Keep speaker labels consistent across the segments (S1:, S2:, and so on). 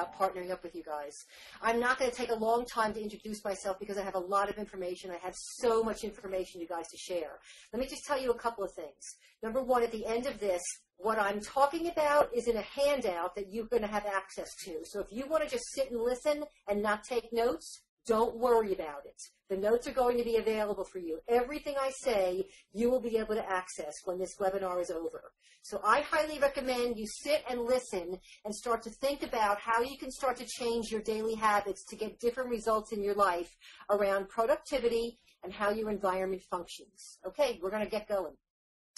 S1: about partnering up with you guys. I'm not going to take a long time to introduce myself because I have a lot of information. I have so much information, you guys, to share. Let me just tell you a couple of things. Number one, at the end of this, what I'm talking about is in a handout that you're going to have access to. So if you want to just sit and listen and not take notes, don't worry about it. The notes are going to be available for you. Everything I say, you will be able to access when this webinar is over. So I highly recommend you sit and listen and start to think about how you can start to change your daily habits to get different results in your life around productivity and how your environment functions. Okay, we're going to get going.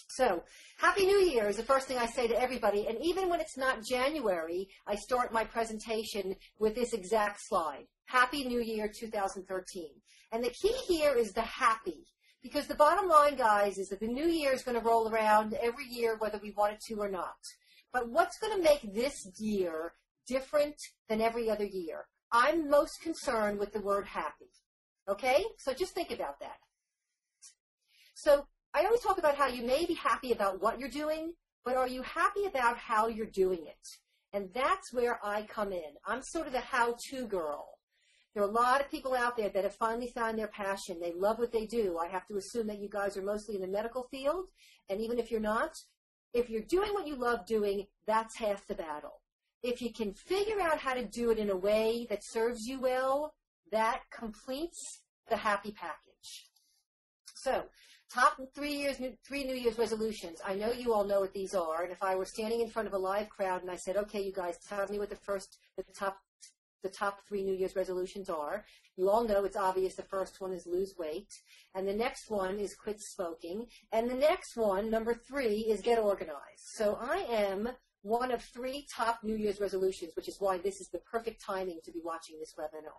S1: So, Happy New Year is the first thing I say to everybody, and even when it's not January, I start my presentation with this exact slide. Happy New Year 2013. And the key here is the happy, because the bottom line, guys, is that the new year is going to roll around every year whether we want it to or not. But what's going to make this year different than every other year? I'm most concerned with the word happy. Okay? So just think about that. So, I always talk about how you may be happy about what you're doing, but are you happy about how you're doing it? And that's where I come in. I'm sort of the how-to girl. There are a lot of people out there that have finally found their passion. They love what they do. I have to assume that you guys are mostly in the medical field, and even if you're not, if you're doing what you love doing, that's half the battle. If you can figure out how to do it in a way that serves you well, that completes the happy package. So, top three New Year's resolutions. I know you all know what these are, and if I were standing in front of a live crowd and I said, okay, you guys, tell me what the top 3 New Year's resolutions are. You all know it's obvious. The first one is lose weight, and the next one is quit smoking, and the next one, number 3, is get organized. So I am one of 3 top New Year's resolutions, which is why this is the perfect timing to be watching this webinar.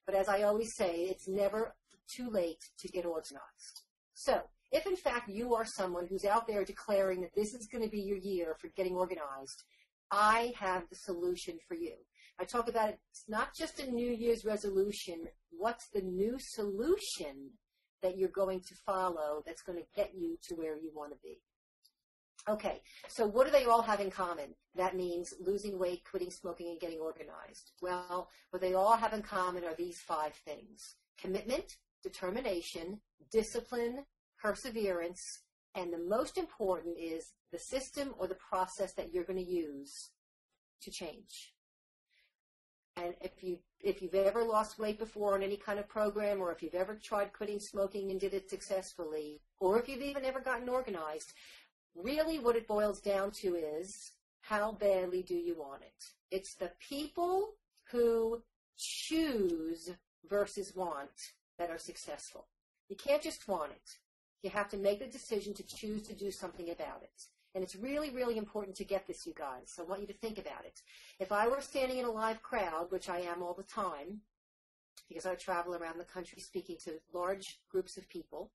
S1: But as I always say, it's never too late to get organized. So if in fact you are someone who's out there declaring that this is going to be your year for getting organized, I have the solution for you. I talk about it's not just a New Year's resolution. What's the new solution that you're going to follow that's going to get you to where you want to be? Okay, so what do they all have in common? That means losing weight, quitting smoking, and getting organized. Well, what they all have in common are these 5 things: commitment, determination, discipline, perseverance, and the most important is the system or the process that you're going to use to change. And if you've ever lost weight before on any kind of program, or if you've ever tried quitting smoking and did it successfully, or if you've even ever gotten organized, really what it boils down to is how badly do you want it? It's the people who choose versus want that are successful. You can't just want it. You have to make the decision to choose to do something about it. And it's really, really important to get this, you guys. So I want you to think about it. If I were standing in a live crowd, which I am all the time, because I travel around the country speaking to large groups of people,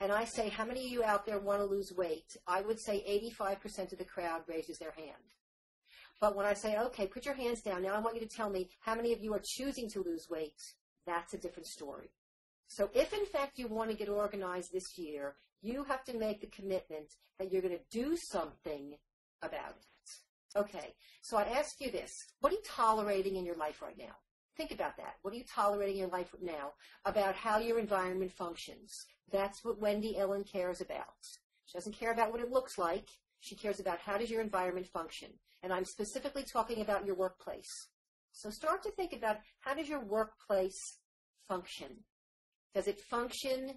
S1: and I say, how many of you out there want to lose weight? I would say 85% of the crowd raises their hand. But when I say, okay, put your hands down, now I want you to tell me how many of you are choosing to lose weight. That's a different story. So if, in fact, you want to get organized this year, you have to make the commitment that you're going to do something about it. Okay, so I ask you this. What are you tolerating in your life right now? Think about that. What are you tolerating in your life now about how your environment functions? That's what Wendy Ellen cares about. She doesn't care about what it looks like. She cares about how does your environment function. And I'm specifically talking about your workplace. So start to think about how does your workplace function? Does it function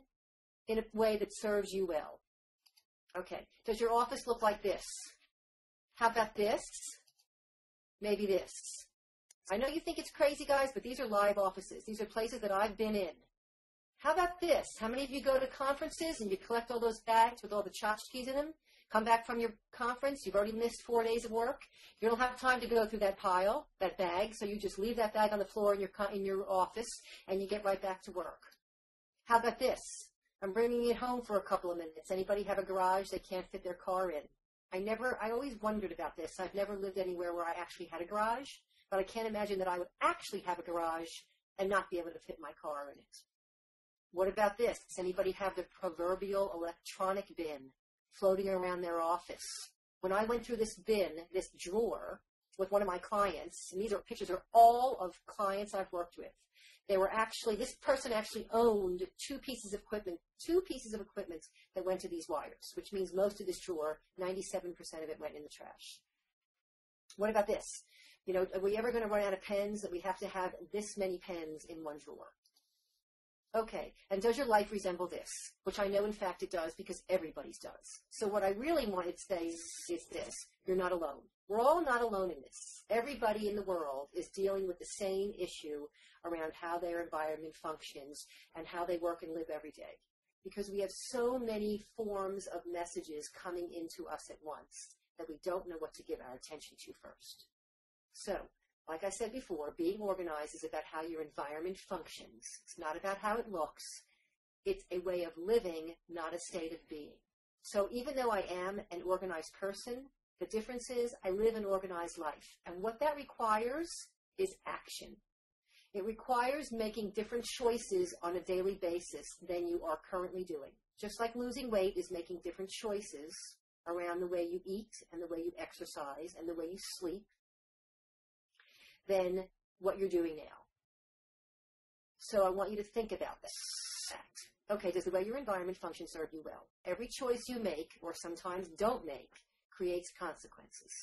S1: in a way that serves you well? Okay. Does your office look like this? How about this? Maybe this. I know you think it's crazy, guys, but these are live offices. These are places that I've been in. How about this? How many of you go to conferences and you collect all those bags with all the tchotchkes in them? Come back from your conference, you've already missed 4 days of work. You don't have time to go through that pile, that bag, so you just leave that bag on the floor in your office and you get right back to work. How about this? I'm bringing it home for a couple of minutes. Anybody have a garage they can't fit their car in? I always wondered about this. I've never lived anywhere where I actually had a garage, but I can't imagine that I would actually have a garage and not be able to fit my car in it. What about this? Does anybody have the proverbial electronic bin floating around their office? When I went through this bin, this drawer, with one of my clients, and these pictures are all of clients I've worked with. This person actually owned two pieces of equipment that went to these wires, which means most of this drawer, 97% of it went in the trash. What about this? Are we ever going to run out of pens that we have to have this many pens in one drawer? Okay, and does your life resemble this? Which I know, in fact, it does, because everybody's does. So what I really wanted to say is this. You're not alone. We're all not alone in this. Everybody in the world is dealing with the same issue around how their environment functions and how they work and live every day. Because we have so many forms of messages coming into us at once that we don't know what to give our attention to first. So, like I said before, being organized is about how your environment functions. It's not about how it looks. It's a way of living, not a state of being. So even though I am an organized person, the difference is I live an organized life. And what that requires is action. It requires making different choices on a daily basis than you are currently doing. Just like losing weight is making different choices around the way you eat and the way you exercise and the way you sleep than what you're doing now. So I want you to think about that. Okay, does the way your environment functions serve you well? Every choice you make, or sometimes don't make, creates consequences.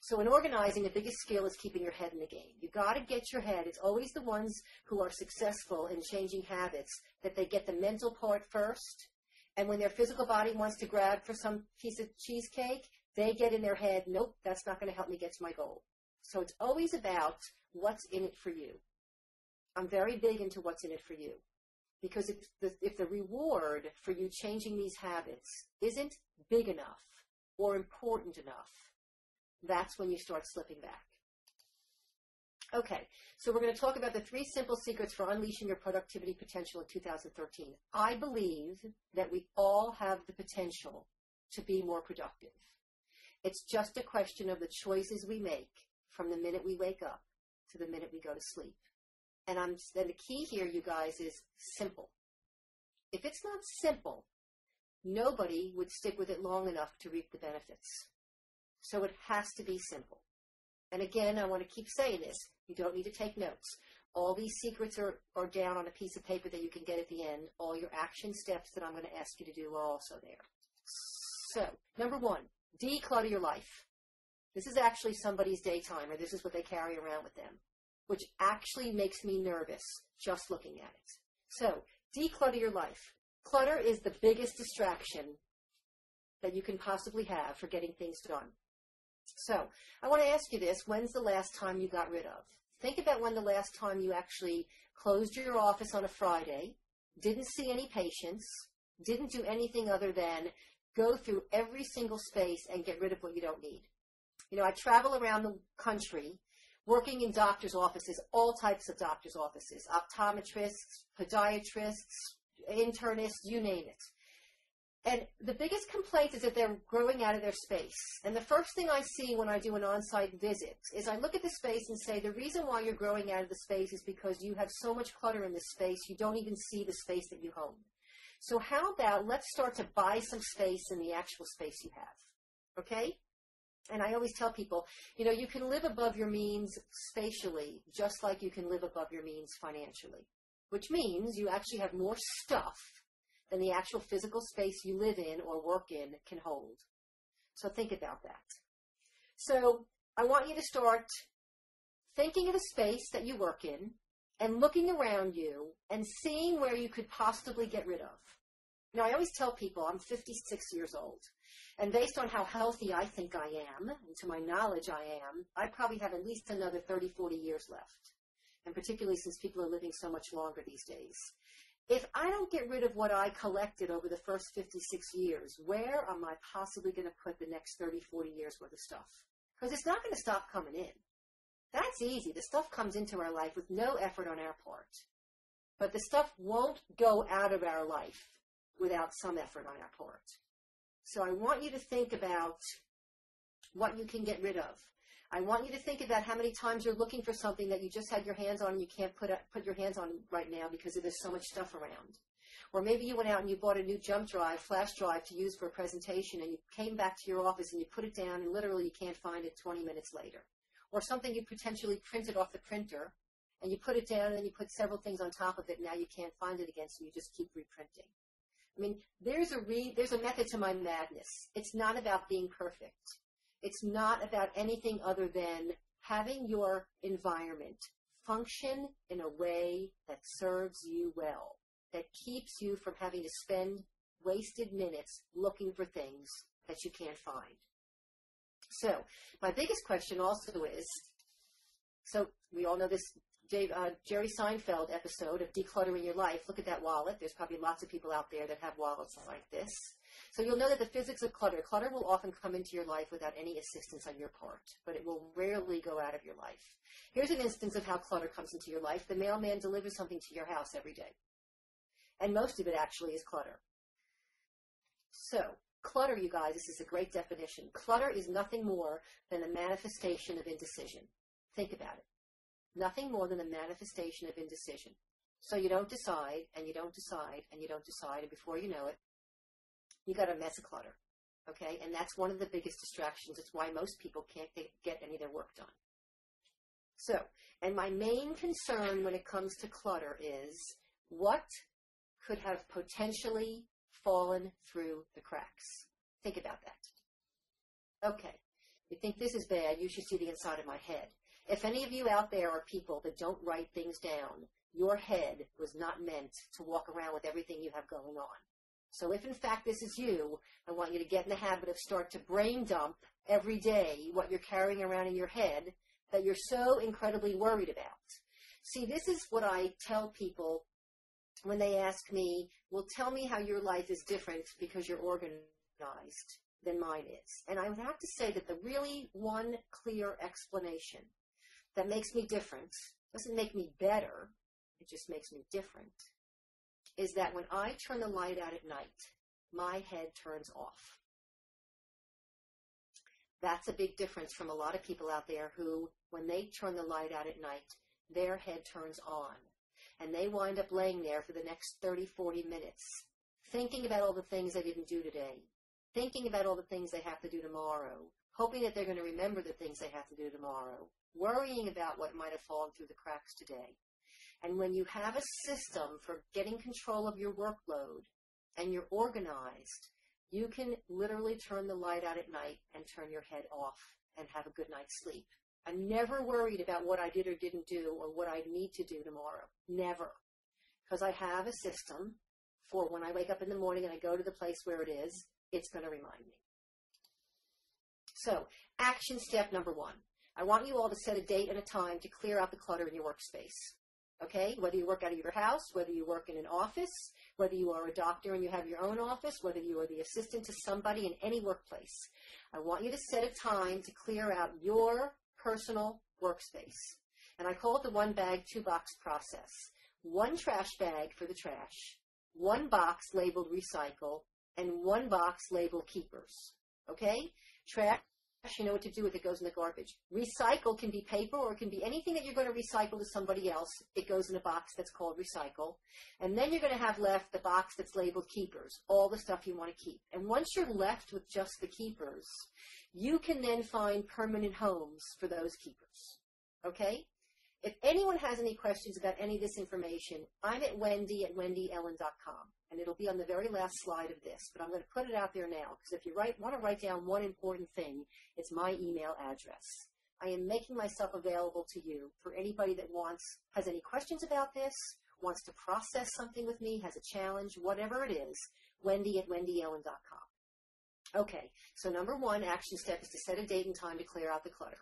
S1: So in organizing, the biggest skill is keeping your head in the game. You've got to get your head. It's always the ones who are successful in changing habits that they get the mental part first. And when their physical body wants to grab for some piece of cheesecake, they get in their head, nope, that's not going to help me get to my goal. So it's always about what's in it for you. I'm very big into what's in it for you. Because if the reward for you changing these habits isn't big enough or important enough, that's when you start slipping back. Okay, so we're going to talk about the 3 simple secrets for unleashing your productivity potential in 2013. I believe that we all have the potential to be more productive. It's just a question of the choices we make from the minute we wake up to the minute we go to sleep. And the key here, you guys, is simple. If it's not simple, nobody would stick with it long enough to reap the benefits. So it has to be simple. And again, I want to keep saying this. You don't need to take notes. All these secrets are down on a piece of paper that you can get at the end. All your action steps that I'm going to ask you to do are also there. So, number 1, declutter your life. This is actually somebody's daytimer. This is what they carry around with them, which actually makes me nervous just looking at it. So, declutter your life. Clutter is the biggest distraction that you can possibly have for getting things done. So, I want to ask you this. When's the last time you got rid of? Think about when the last time you actually closed your office on a Friday, didn't see any patients, didn't do anything other than go through every single space and get rid of what you don't need. I travel around the country working in doctors' offices, all types of doctors' offices, optometrists, podiatrists, internists, you name it. And the biggest complaint is that they're growing out of their space. And the first thing I see when I do an on-site visit is I look at the space and say, the reason why you're growing out of the space is because you have so much clutter in this space, you don't even see the space that you own. So how about let's start to buy some space in the actual space you have, okay? And I always tell people, you can live above your means spatially, just like you can live above your means financially, which means you actually have more stuff than the actual physical space you live in or work in can hold. So think about that. So I want you to start thinking of the space that you work in and looking around you and seeing where you could possibly get rid of. I always tell people I'm 56 years old. And based on how healthy I think I am, and to my knowledge I probably have at least another 30, 40 years left. And particularly since people are living so much longer these days. If I don't get rid of what I collected over the first 56 years, where am I possibly going to put the next 30, 40 years worth of stuff? Because it's not going to stop coming in. That's easy. The stuff comes into our life with no effort on our part. But the stuff won't go out of our life without some effort on our part. So I want you to think about what you can get rid of. I want you to think about how many times you're looking for something that you just had your hands on and you can't put your hands on right now because there's so much stuff around. Or maybe you went out and you bought a new jump drive, flash drive to use for a presentation, and you came back to your office and you put it down and literally you can't find it 20 minutes later. Or something you potentially printed off the printer and you put it down and then you put several things on top of it and now you can't find it again, so you just keep reprinting. I mean, there's a method to my madness. It's not about being perfect. It's not about anything other than having your environment function in a way that serves you well, that keeps you from having to spend wasted minutes looking for things that you can't find. So my biggest question also is, so we all know this Jerry Seinfeld episode of Decluttering Your Life. Look at that wallet. There's probably lots of people out there that have wallets like this. So you'll know that the physics of clutter. Clutter will often come into your life without any assistance on your part, but it will rarely go out of your life. Here's an instance of how clutter comes into your life. The mailman delivers something to your house every day. And most of it actually is clutter. So, clutter, you guys, this is a great definition. Clutter is nothing more than a manifestation of indecision. Think about it. Nothing more than a manifestation of indecision. So you don't decide, and you don't decide, and you don't decide, and before you know it, you got a mess of clutter. Okay? And that's one of the biggest distractions. It's why most people can't get any of their work done. So, and my main concern when it comes to clutter is what could have potentially fallen through the cracks. Think about that. Okay. You think this is bad, you should see the inside of my head. If any of you out there are people that don't write things down, your head was not meant to walk around with everything you have going on. So if in fact this is you, I want you to get in the habit of start to brain dump every day what you're carrying around in your head that you're so incredibly worried about. See, this is what I tell people when they ask me, well, tell me how your life is different because you're organized than mine is. And I would have to say that the really one clear explanation that makes me different, doesn't make me better, it just makes me different, is that when I turn the light out at night, my head turns off. That's a big difference from a lot of people out there who, when they turn the light out at night, their head turns on. And they wind up laying there for the next 30, 40 minutes, thinking about all the things they didn't do today, thinking about all the things they have to do tomorrow, hoping that they're going to remember the things they have to do tomorrow, worrying about what might have fallen through the cracks today. And when you have a system for getting control of your workload and you're organized, you can literally turn the light out at night and turn your head off and have a good night's sleep. I'm never worried about what I did or didn't do or what I need to do tomorrow. Never. Because I have a system for when I wake up in the morning and I go to the place where it is, it's going to remind me. So, action step number 1. I want you all to set a date and a time to clear out the clutter in your workspace. Okay? Whether you work out of your house, whether you work in an office, whether you are a doctor and you have your own office, whether you are the assistant to somebody in any workplace. I want you to set a time to clear out your personal workspace. And I call it the 1 bag, 2 box process. 1 trash bag for the trash, 1 box labeled recycle, and 1 box labeled keepers. Okay? Trash, you know what to do with it, goes in the garbage. Recycle can be paper or it can be anything that you're going to recycle to somebody else. It goes in a box that's called recycle. And then you're going to have left the box that's labeled keepers, all the stuff you want to keep. And once you're left with just the keepers, you can then find permanent homes for those keepers. Okay? If anyone has any questions about any of this information, I'm at wendy@wendyellen.com. And it'll be on the very last slide of this. But I'm going to put it out there now, because if you want to write down one important thing, it's my email address. I am making myself available to you for anybody that has any questions about this, wants to process something with me, has a challenge, whatever it is, wendy@wendyellen.com. Okay, so number 1 action step is to set a date and time to clear out the clutter.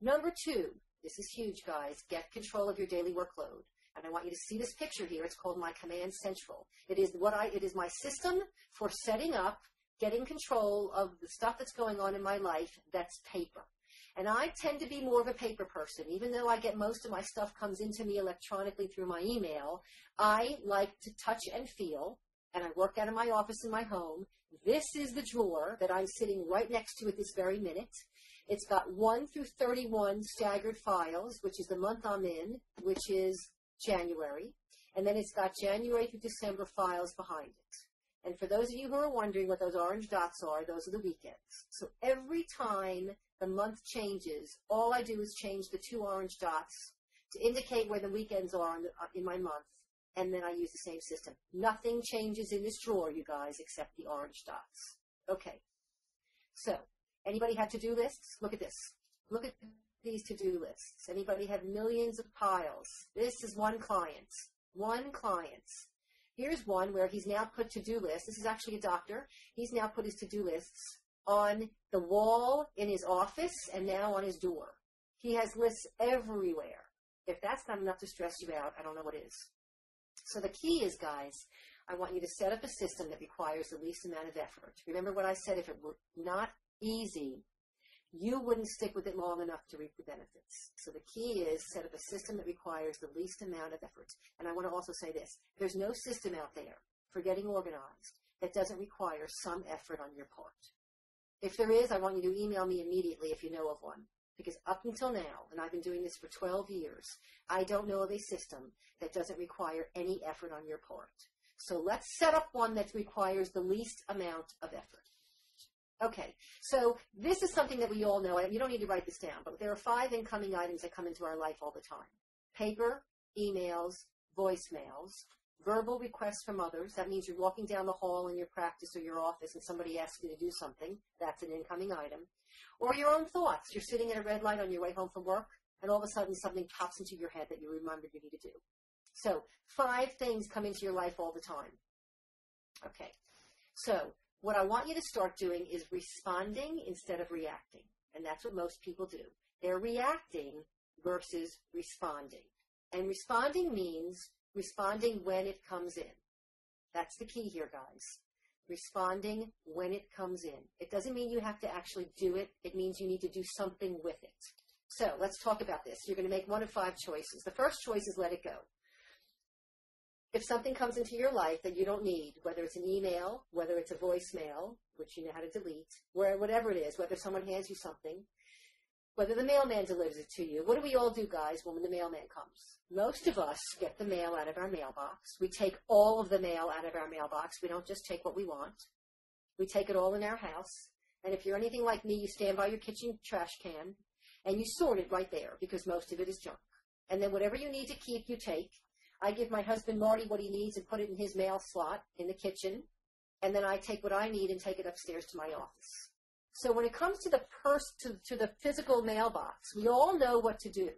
S1: Number 2, this is huge, guys, get control of your daily workload. And I want you to see this picture here. It's called my Command Central. It is my system for setting up, getting control of the stuff that's going on in my life that's paper. And I tend to be more of a paper person. Even though I get most of my stuff comes into me electronically through my email, I like to touch and feel, and I work out of my office in my home. This is the drawer that I'm sitting right next to at this very minute. It's got 1 through 31 staggered files, which is the month I'm in, which is January. and then it's got January through December files behind it. And for those of you who are wondering what those orange dots are, those are the weekends. So every time the month changes, all I do is change the 2 orange dots to indicate where the weekends are in my month, and then I use the same system. Nothing changes in this drawer, you guys, except the orange dots. Okay. So, anybody have to-do lists? Look at this. Look at these to-do lists. Anybody have millions of piles? This is one client. One client. Here's one where he's now put to-do lists. This is actually a doctor. He's now put his to-do lists on the wall in his office and now on his door. He has lists everywhere. If that's not enough to stress you out, I don't know what is. So the key is, guys, I want you to set up a system that requires the least amount of effort. Remember what I said, if it were not easy, you wouldn't stick with it long enough to reap the benefits. So the key is set up a system that requires the least amount of effort. And I want to also say this. There's no system out there for getting organized that doesn't require some effort on your part. If there is, I want you to email me immediately if you know of one. Because up until now, and I've been doing this for 12 years, I don't know of a system that doesn't require any effort on your part. So let's set up one that requires the least amount of effort. Okay, so this is something that we all know, and you don't need to write this down, but there are 5 incoming items that come into our life all the time. Paper, emails, voicemails, verbal requests from others. That means you're walking down the hall in your practice or your office and somebody asks you to do something. That's an incoming item. Or your own thoughts. You're sitting at a red light on your way home from work, and all of a sudden something pops into your head that you remembered you need to do. So 5 things come into your life all the time. Okay, so what I want you to start doing is responding instead of reacting. And that's what most people do. They're reacting versus responding. And responding means responding when it comes in. That's the key here, guys. Responding when it comes in. It doesn't mean you have to actually do it. It means you need to do something with it. So let's talk about this. You're going to make one of 5 choices. The first choice is let it go. If something comes into your life that you don't need, whether it's an email, whether it's a voicemail, which you know how to delete, whatever it is, whether someone hands you something, whether the mailman delivers it to you. What do we all do, guys, when the mailman comes? Most of us get the mail out of our mailbox. We take all of the mail out of our mailbox. We don't just take what we want. We take it all in our house. And if you're anything like me, you stand by your kitchen trash can and you sort it right there because most of it is junk. And then whatever you need to keep, you take. I give my husband Marty what he needs and put it in his mail slot in the kitchen. And then I take what I need and take it upstairs to my office. So when it comes to the physical mailbox, we all know what to do.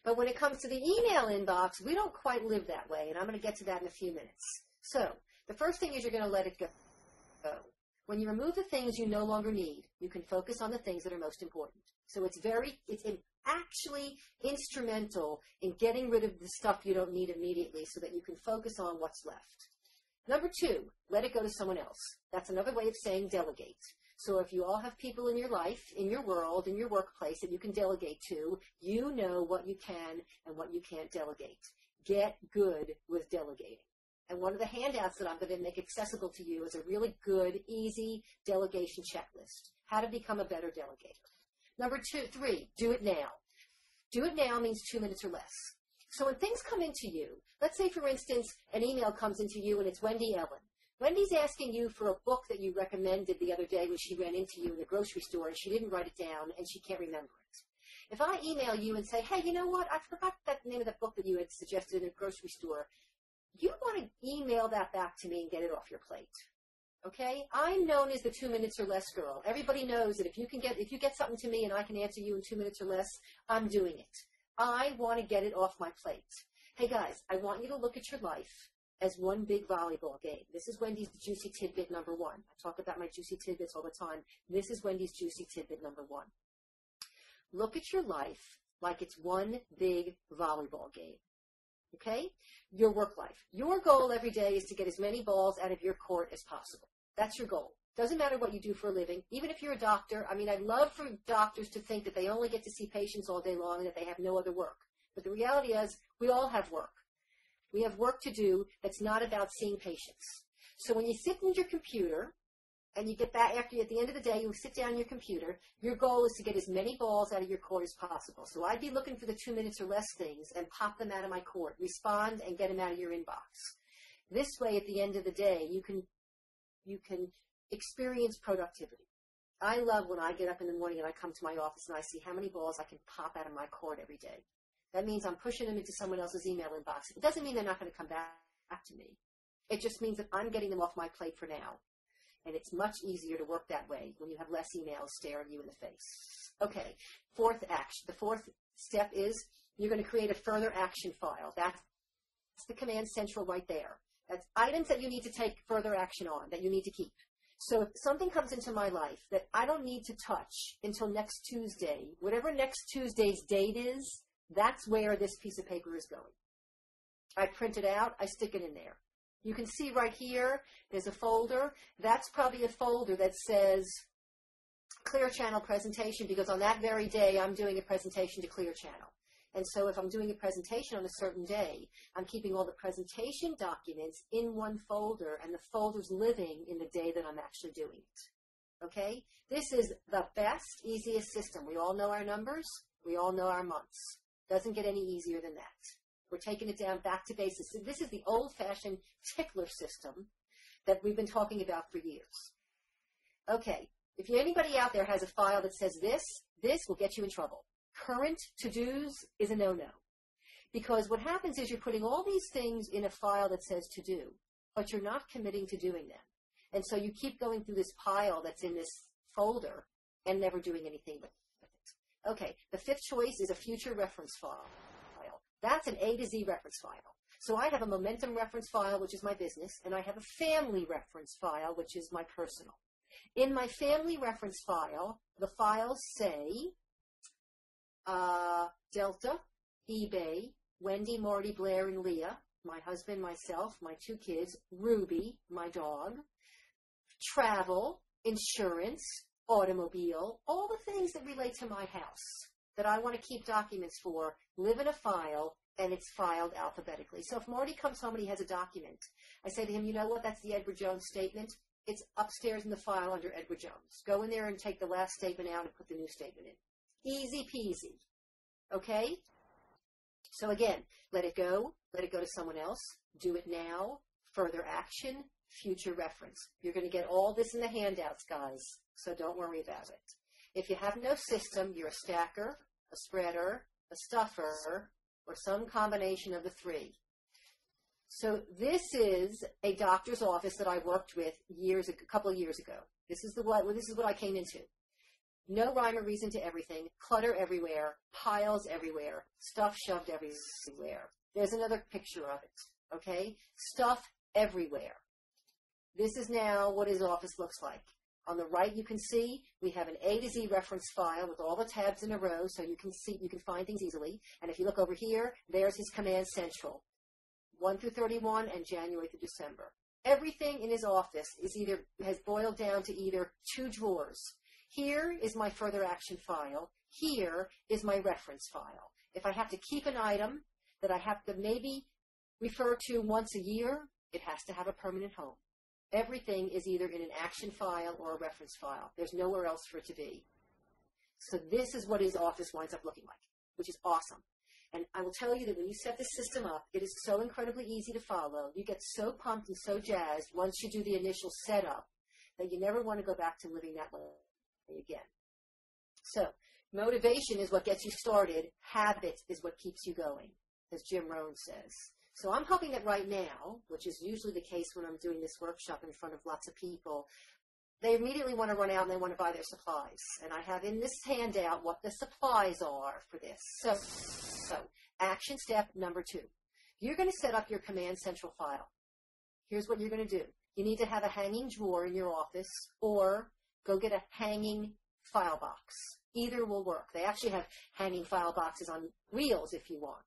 S1: But when it comes to the email inbox, we don't quite live that way. And I'm going to get to that in a few minutes. So the first thing is you're going to let it go. When you remove the things you no longer need, you can focus on the things that are most important. So it's actually instrumental in getting rid of the stuff you don't need immediately so that you can focus on what's left. Number 2, let it go to someone else. That's another way of saying delegate. So if you all have people in your life, in your world, in your workplace that you can delegate to, you know what you can and what you can't delegate. Get good with delegating. And one of the handouts that I'm going to make accessible to you is a really good, easy delegation checklist. How to become a better delegator. Number 3, do it now. Do it now means 2 minutes or less. So when things come into you, let's say, for instance, an email comes into you and it's Wendy Ellen. Wendy's asking you for a book that you recommended the other day when she ran into you in the grocery store and she didn't write it down and she can't remember it. If I email you and say, hey, you know what, I forgot that name of that book that you had suggested in the grocery store, you want to email that back to me and get it off your plate. Okay? I'm known as the 2 minutes or less girl. Everybody knows that if you get something to me and I can answer you in 2 minutes or less, I'm doing it. I want to get it off my plate. Hey guys, I want you to look at your life as one big volleyball game. This is Wendy's juicy tidbit number 1. I talk about my juicy tidbits all the time. This is Wendy's juicy tidbit number 1. Look at your life like it's one big volleyball game. Okay? Your work life. Your goal every day is to get as many balls out of your court as possible. That's your goal. Doesn't matter what you do for a living. Even if you're a doctor, I mean, I'd love for doctors to think that they only get to see patients all day long and that they have no other work. But the reality is, we all have work. We have work to do that's not about seeing patients. So when you sit in your computer and you get back at the end of the day, you sit down on your computer. Your goal is to get as many balls out of your court as possible. So I'd be looking for the 2 minutes or less things and pop them out of my court, respond, and get them out of your inbox. This way, at the end of the day, you can experience productivity. I love when I get up in the morning and I come to my office and I see how many balls I can pop out of my court every day. That means I'm pushing them into someone else's email inbox. It doesn't mean they're not going to come back to me. It just means that I'm getting them off my plate for now. And it's much easier to work that way when you have less emails staring you in the face. Okay, the fourth step is you're going to create a further action file. That's the command central right there. That's items that you need to take further action on, that you need to keep. So if something comes into my life that I don't need to touch until next Tuesday, whatever next Tuesday's date is, that's where this piece of paper is going. I print it out, I stick it in there. You can see right here, there's a folder. That's probably a folder that says Clear Channel presentation, because on that very day, I'm doing a presentation to Clear Channel. And so if I'm doing a presentation on a certain day, I'm keeping all the presentation documents in one folder, and the folder's living in the day that I'm actually doing it. Okay? This is the best, easiest system. We all know our numbers. We all know our months. Doesn't get any easier than that. We're taking it down back to basics. So this is the old-fashioned tickler system that we've been talking about for years. Okay, if anybody out there has a file that says this will get you in trouble. Current to-dos is a no-no. Because what happens is you're putting all these things in a file that says to-do, but you're not committing to doing them. And so you keep going through this pile that's in this folder and never doing anything with it. Okay, the fifth choice is a future reference file. That's an A to Z reference file. So I have a momentum reference file, which is my business, and I have a family reference file, which is my personal. In my family reference file, the files say Delta, eBay, Wendy, Marty, Blair, and Leah, my husband, myself, my 2 kids, Ruby, my dog, travel, insurance, automobile, all the things that relate to my house that I want to keep documents for, live in a file, and it's filed alphabetically. So if Marty comes home and he has a document, I say to him, you know what, that's the Edward Jones statement. It's upstairs in the file under Edward Jones. Go in there and take the last statement out and put the new statement in. Easy peasy. Okay? So again, let it go to someone else, do it now, further action, future reference. You're going to get all this in the handouts, guys, so don't worry about it. If you have no system, you're a stacker, a spreader, a stuffer, or some combination of the 3. So this is a doctor's office that I worked with a couple of years ago. This is what I came into. No rhyme or reason to everything, clutter everywhere, piles everywhere, stuff shoved everywhere. There's another picture of it, okay? Stuff everywhere. This is now what his office looks like. On the right, you can see we have an A to Z reference file with all the tabs in a row, so you can find things easily. And if you look over here, there's his command central, 1 through 31 and January through December. Everything in his office has boiled down to either 2 drawers. Here is my further action file. Here is my reference file. If I have to keep an item that I have to maybe refer to once a year, it has to have a permanent home. Everything is either in an action file or a reference file. There's nowhere else for it to be. So this is what his office winds up looking like, which is awesome. And I will tell you that when you set this system up, it is so incredibly easy to follow. You get so pumped and so jazzed once you do the initial setup that you never want to go back to living that way again. So motivation is what gets you started. Habit is what keeps you going, as Jim Rohn says. So I'm hoping that right now, which is usually the case when I'm doing this workshop in front of lots of people, they immediately want to run out and they want to buy their supplies. And I have in this handout what the supplies are for this. So action step number 2. You're going to set up your command central file. Here's what you're going to do. You need to have a hanging drawer in your office, or go get a hanging file box. Either will work. They actually have hanging file boxes on wheels if you want.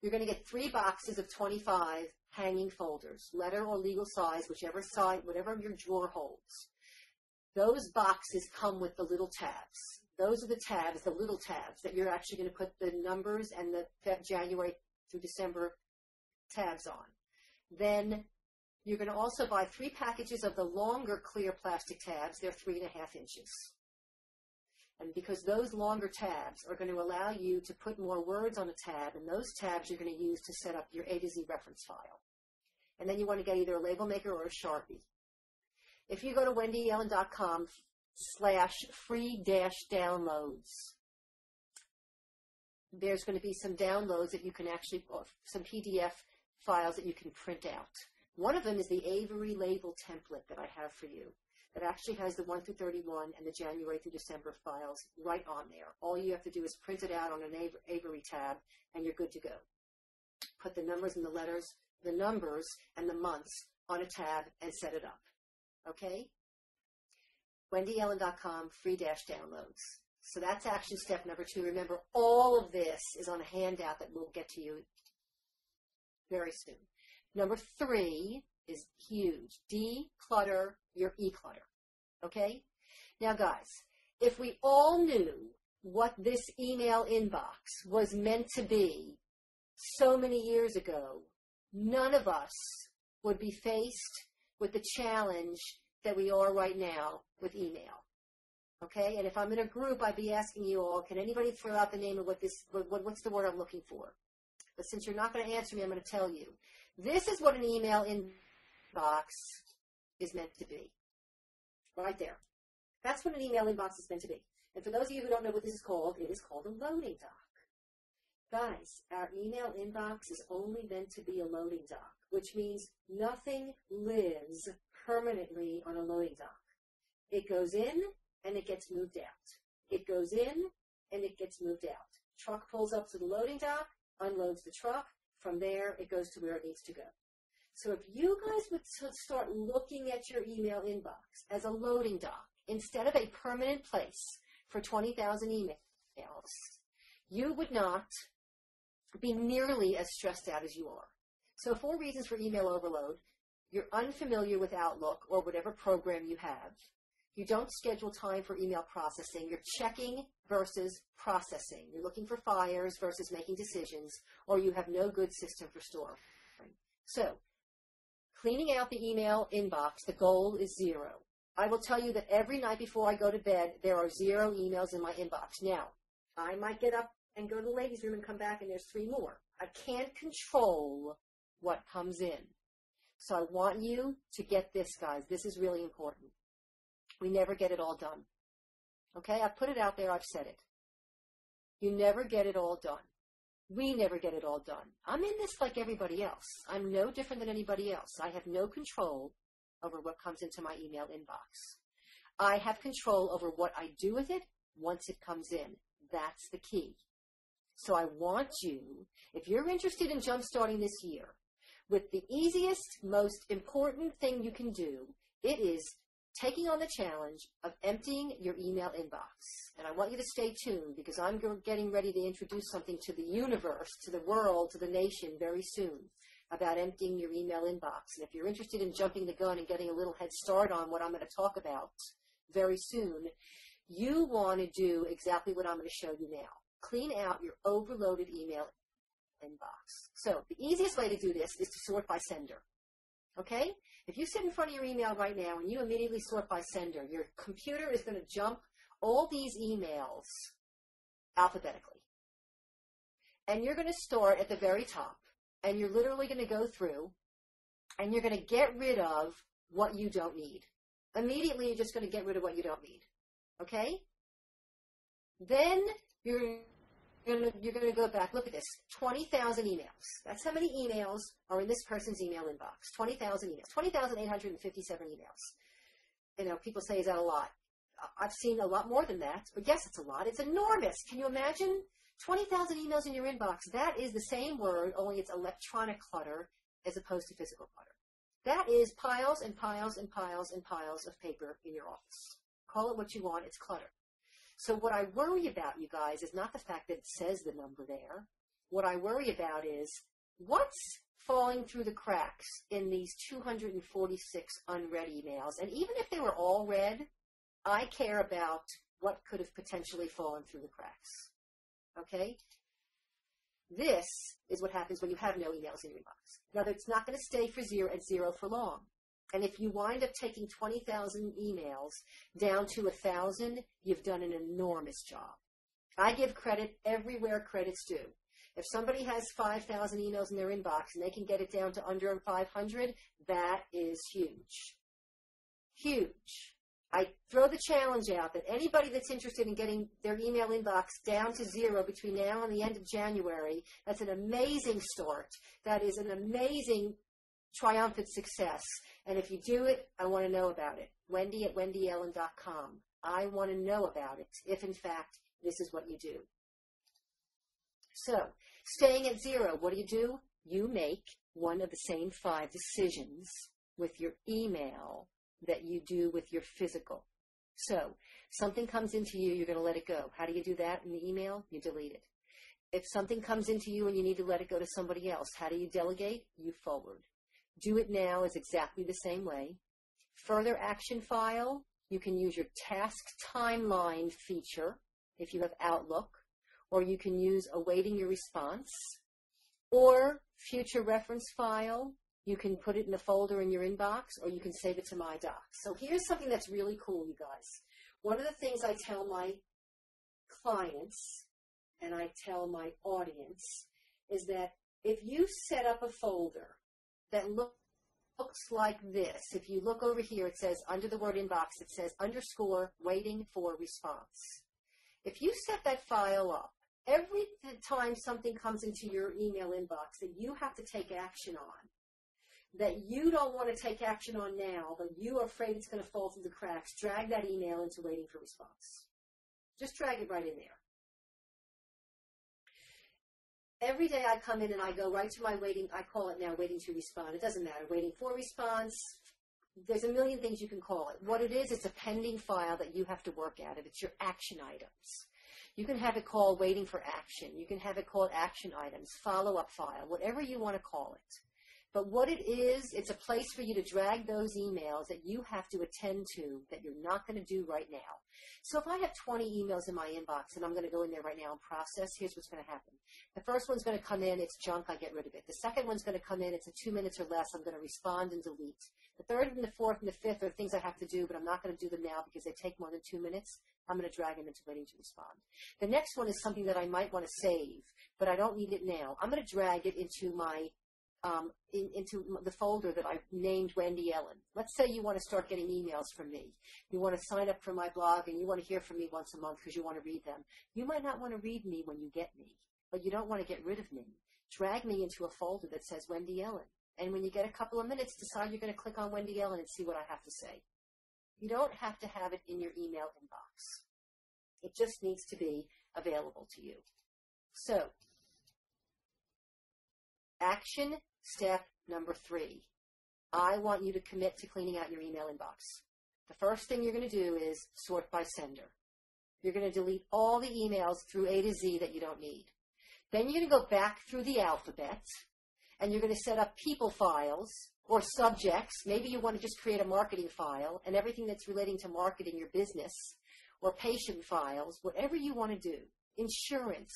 S1: You're going to get 3 boxes of 25 hanging folders, letter or legal size, whichever side, whatever your drawer holds. Those boxes come with the little tabs. Those are the tabs, the little tabs, that you're actually going to put the numbers and the January through December tabs on. Then You're going to also buy 3 packages of the longer clear plastic tabs. They're 3.5 inches. And because those longer tabs are going to allow you to put more words on a tab, and those tabs you're going to use to set up your A to Z reference file. And then you want to get either a label maker or a Sharpie. If you go to wendyellen.com/free-downloads, there's going to be some downloads that you can actually, some PDF files that you can print out. One of them is the Avery label template that I have for you that actually has the 1 through 31 and the January through December files right on there. All you have to do is print it out on an Avery tab and you're good to go. Put the numbers and the letters, the numbers and the months on a tab and set it up. Okay? wendyellen.com free-downloads. So that's action step number 2. Remember, all of this is on a handout that we'll get to you very soon. Number 3 is huge. Declutter your e-clutter. Okay? Now, guys, if we all knew what this email inbox was meant to be so many years ago, none of us would be faced with the challenge that we are right now with email. Okay? And if I'm in a group, I'd be asking you all, can anybody throw out the name of what's the word I'm looking for? But since you're not going to answer me, I'm going to tell you. This is what an email inbox is meant to be. Right there. That's what an email inbox is meant to be. And for those of you who don't know what this is called, it is called a loading dock. Guys, our email inbox is only meant to be a loading dock, which means nothing lives permanently on a loading dock. It goes in and it gets moved out. It goes in and it gets moved out. Truck pulls up to the loading dock, unloads the truck. From there, it goes to where it needs to go. So if you guys would start looking at your email inbox as a loading dock instead of a permanent place for 20,000 emails, you would not be nearly as stressed out as you are. So 4 reasons for email overload. You're unfamiliar with Outlook or whatever program you have. You don't schedule time for email processing. You're checking versus processing. You're looking for fires versus making decisions, or you have no good system for storing. So, cleaning out the email inbox, the goal is 0. I will tell you that every night before I go to bed, there are 0 emails in my inbox. Now, I might get up and go to the ladies' room and come back and there's 3 more. I can't control what comes in. So I want you to get this, guys. This is really important. We never get it all done. Okay? I've put it out there. I've said it. You never get it all done. We never get it all done. I'm in this like everybody else. I'm no different than anybody else. I have no control over what comes into my email inbox. I have control over what I do with it once it comes in. That's the key. So I want you, if you're interested in jumpstarting this year, with the easiest, most important thing you can do, it is taking on the challenge of emptying your email inbox. And I want you to stay tuned because I'm getting ready to introduce something to the universe, to the world, to the nation very soon about emptying your email inbox. And if you're interested in jumping the gun and getting a little head start on what I'm going to talk about very soon, you want to do exactly what I'm going to show you now. Clean out your overloaded email inbox. So the easiest way to do this is to sort by sender. Okay? If you sit in front of your email right now and you immediately sort by sender, your computer is going to jump all these emails alphabetically. And you're going to start at the very top. And you're literally going to go through and you're going to get rid of what you don't need. Immediately, you're just going to get rid of what you don't need. Okay? Then you're going to go back. Look at this. 20,000 emails. That's how many emails are in this person's email inbox. 20,000 emails. 20,857 emails. You know, people say, is that a lot? I've seen a lot more than that. But yes, it's a lot. It's enormous. Can you imagine 20,000 emails in your inbox? That is the same word, only it's electronic clutter as opposed to physical clutter. That is piles and piles and piles and piles of paper in your office. Call it what you want. It's clutter. So what I worry about, you guys, is not the fact that it says the number there. What I worry about is what's falling through the cracks in these 246 unread emails. And even if they were all read, I care about what could have potentially fallen through the cracks. Okay? This is what happens when you have no emails in your inbox. Now, it's not going to stay at zero for long. And if you wind up taking 20,000 emails down to 1,000, you've done an enormous job. I give credit everywhere credit's due. If somebody has 5,000 emails in their inbox and they can get it down to under 500, that is huge. Huge. I throw the challenge out that anybody that's interested in getting their email inbox down to zero between now and the end of January, that's an amazing start. That is an amazing triumphant success. And if you do it, I want to know about it. Wendy@wendyellen.com. I want to know about it, if in fact this is what you do. So, staying at zero, what do? You make one of the same 5 decisions with your email that you do with your physical. So, something comes into you, you're going to let it go. How do you do that in the email? You delete it. If something comes into you and you need to let it go to somebody else, how do you delegate? You forward. Do it now is exactly the same way. Further action file, you can use your task timeline feature if you have Outlook, or you can use awaiting your response, or future reference file. You can put it in a folder in your inbox, or you can save it to My Docs. So here's something that's really cool, you guys. One of the things I tell my clients and I tell my audience is that if you set up a folder that looks like this, if you look over here, it says under the word inbox, it says _ waiting for response. If you set that file up, every time something comes into your email inbox that you have to take action on, that you don't want to take action on now, but you are afraid it's going to fall through the cracks, drag that email into waiting for response. Just drag it right in there. Every day I come in and I go right to my I call it now waiting to respond. It doesn't matter, waiting for response. There's a million things you can call it. What it is, it's a pending file that you have to work out of. It's your action items. You can have it called waiting for action. You can have it called action items, follow-up file, whatever you want to call it. But what it is, it's a place for you to drag those emails that you have to attend to that you're not going to do right now. So if I have 20 emails in my inbox and I'm going to go in there right now and process, here's what's going to happen. The first one's going to come in, it's junk, I get rid of it. The second one's going to come in, it's a 2 minutes or less, I'm going to respond and delete. The third and the fourth and the fifth are things I have to do, but I'm not going to do them now because they take more than 2 minutes. I'm going to drag them into waiting to respond. The next one is something that I might want to save, but I don't need it now. I'm going to drag it into my into the folder that I've named Wendy Ellen. Let's say you want to start getting emails from me. You want to sign up for my blog and you want to hear from me once a month because you want to read them. You might not want to read me when you get me, but you don't want to get rid of me. Drag me into a folder that says Wendy Ellen. And when you get a couple of minutes, decide you're going to click on Wendy Ellen and see what I have to say. You don't have to have it in your email inbox. It just needs to be available to you. So, action step number 3. I want you to commit to cleaning out your email inbox. The first thing you're going to do is sort by sender. You're going to delete all the emails through A to Z that you don't need. Then you're going to go back through the alphabet, and you're going to set up people files or subjects. Maybe you want to just create a marketing file, and everything that's relating to marketing your business, or patient files, whatever you want to do. Insurance,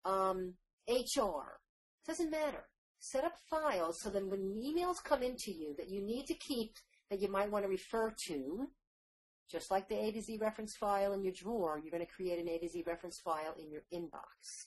S1: HR, doesn't matter. Set up files so that when emails come into you that you need to keep, that you might want to refer to, just like the A to Z reference file in your drawer, you're going to create an A to Z reference file in your inbox.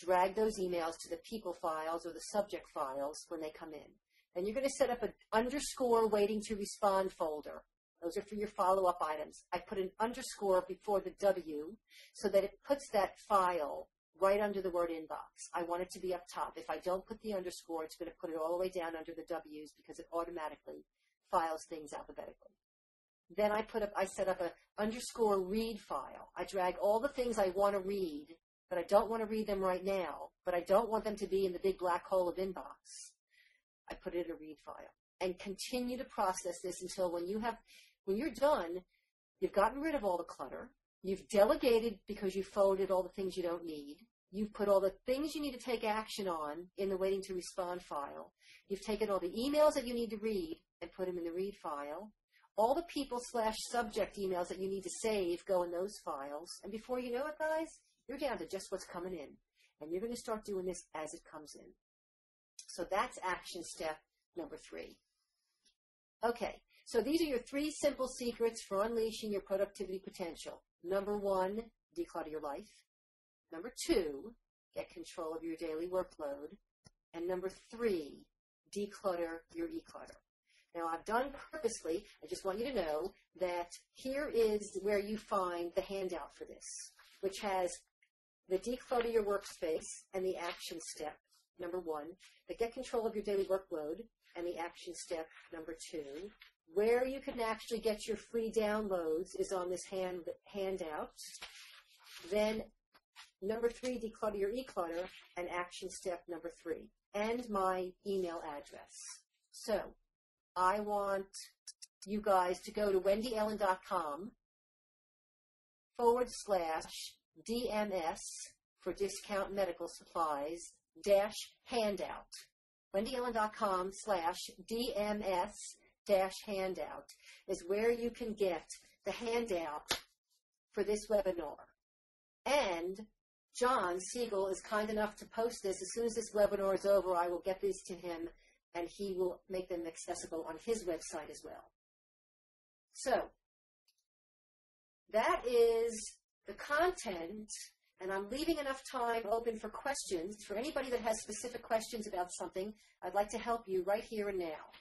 S1: Drag those emails to the people files or the subject files when they come in. Then you're going to set up an _ waiting to respond folder. Those are for your follow-up items. I put an underscore before the W so that it puts that file right under the word inbox. I want it to be up top. If I don't put the underscore, it's going to put it all the way down under the W's because it automatically files things alphabetically. Then I set up a _ read file. I drag all the things I want to read, but I don't want to read them right now, but I don't want them to be in the big black hole of inbox. I put it in a read file and continue to process this until when you're done, you've gotten rid of all the clutter. You've delegated because you forwarded all the things you don't need. You've put all the things you need to take action on in the waiting to respond file. You've taken all the emails that you need to read and put them in the read file. All the people/subject emails that you need to save go in those files. And before you know it, guys, you're down to just what's coming in. And you're going to start doing this as it comes in. So that's action step number 3. Okay, so these are your 3 simple secrets for unleashing your productivity potential. Number 1, declutter your life. Number 2, get control of your daily workload. And number 3, declutter your e-clutter. Now, I've done purposely, I just want you to know that here is where you find the handout for this, which has the declutter your workspace and the action step, number 1, the get control of your daily workload and the action step, number 2. Where you can actually get your free downloads is on this handout. Then number 3, declutter your e-clutter, and action step number 3, and my email address. So I want you guys to go to wendyellen.com/DMS for discount medical supplies -handout. wendyellen.com/DMS-handout is where you can get the handout for this webinar. And John Siegel is kind enough to post this. As soon as this webinar is over, I will get these to him, and he will make them accessible on his website as well. So that is the content, and I'm leaving enough time open for questions. For anybody that has specific questions about something, I'd like to help you right here and now.